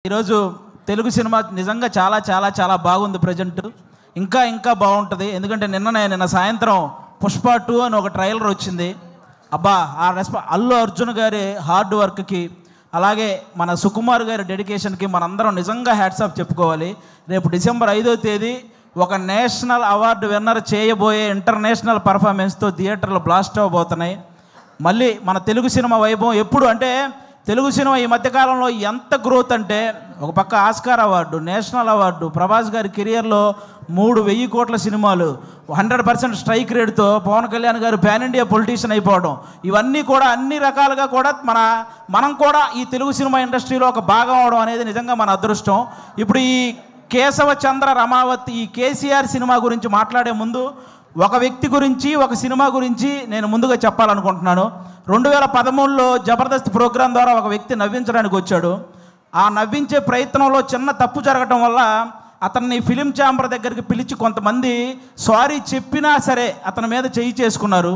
ఈరోజు తెలుగు సినిమా నిజంగా చాలా చాలా చాలా బాగుంది. ప్రజెంట్ ఇంకా బాగుంటుంది. ఎందుకంటే నిన్న సాయంత్రం పుష్ప 2 అని ఒక ట్రైలర్ వచ్చింది. అబ్బా ఆ అల్లు అర్జున్ గారి హార్డ్ వర్క్కి, అలాగే మన సుకుమార్ గారి డెడికేషన్కి మనందరం నిజంగా హ్యాట్స్ ఆఫ్ చెప్పుకోవాలి. రేపు డిసెంబర్ 5వ తేదీ ఒక నేషనల్ అవార్డు విన్నర్ చేయబోయే ఇంటర్నేషనల్ పర్ఫార్మెన్స్తో థియేటర్లు బ్లాస్ట్ అవ్వబోతున్నాయి. మళ్ళీ మన తెలుగు సినిమా వైభవం ఎప్పుడు అంటే, తెలుగు సినిమా ఈ మధ్యకాలంలో ఎంత గ్రోత్ అంటే, ఒక పక్క Oscar award, national award, Prabhas గారి కెరియర్లో 3,000 కోట్ల సినిమాలు, 100% స్ట్రైక్ రేట్తో పవన్ కళ్యాణ్ గారు పాన్ ఇండియా పొలిటీషియన్ అయిపోవడం, ఇవన్నీ కూడా అన్ని రకాలుగా కూడా మనం కూడా ఈ తెలుగు సినిమా ఇండస్ట్రీలో ఒక భాగం అవడం అనేది నిజంగా మన అదృష్టం. ఇప్పుడు ఈ కేశవ చంద్ర రమావతి ఈ కేసీఆర్ సినిమా గురించి మాట్లాడే ముందు ఒక వ్యక్తి గురించి, ఒక సినిమా గురించి నేను ముందుగా చెప్పాలనుకుంటున్నాను. 2013లో జబర్దస్త్ ప్రోగ్రాం ద్వారా ఒక వ్యక్తి నవ్వించడానికి వచ్చాడు. ఆ నవ్వించే ప్రయత్నంలో చిన్న తప్పు జరగటం వల్ల అతన్ని ఫిలిం ఛాంబర్ దగ్గరికి పిలిచి కొంతమంది సారీ చెప్పినా సరే అతని మీద చేయి చేసుకున్నారు.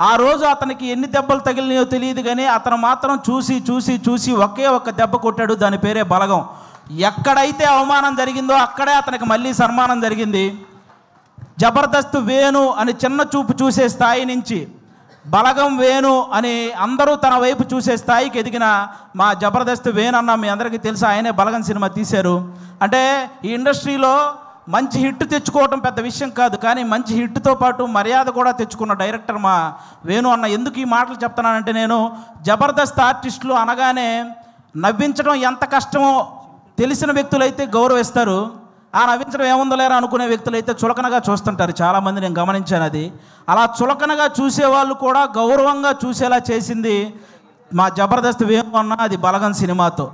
ఆ రోజు అతనికి ఎన్ని దెబ్బలు తగిలినాయో తెలియదు, కానీ అతను మాత్రం చూసి ఒకే ఒక్క దెబ్బ కొట్టాడు. దాని పేరే బలగం. ఎక్కడైతే అవమానం జరిగిందో అక్కడే అతనికి మళ్ళీ సన్మానం జరిగింది. జబర్దస్త్ వేణు అని చిన్న చూపు చూసే స్థాయి నుంచి బలగం వేణు అని అందరూ తన వైపు చూసే స్థాయికి ఎదిగిన మా జబర్దస్త్ వేణు అన్న మీ అందరికీ తెలుసు. ఆయనే బలగం సినిమా తీశారు. అంటే ఈ ఇండస్ట్రీలో మంచి హిట్ తెచ్చుకోవటం పెద్ద విషయం కాదు, కానీ మంచి హిట్తో పాటు మర్యాద కూడా తెచ్చుకున్న డైరెక్టర్ మా వేణు అన్న. ఎందుకు ఈ మాటలు చెప్తున్నానంటే, నేను జబర్దస్త్ ఆర్టిస్టులు అనగానే నవ్వించడం ఎంత కష్టమో తెలిసిన వ్యక్తులైతే గౌరవిస్తారు. ఆ నవ్వించడం ఏముందో లేరా అనుకునే వ్యక్తులైతే చులకనగా చూస్తుంటారు. చాలామంది నేను గమనించాను. అది అలా చులకనగా చూసేవాళ్ళు కూడా గౌరవంగా చూసేలా చేసింది మా జబర్దస్త్ వేణు అన్న, అది బలగం సినిమాతో.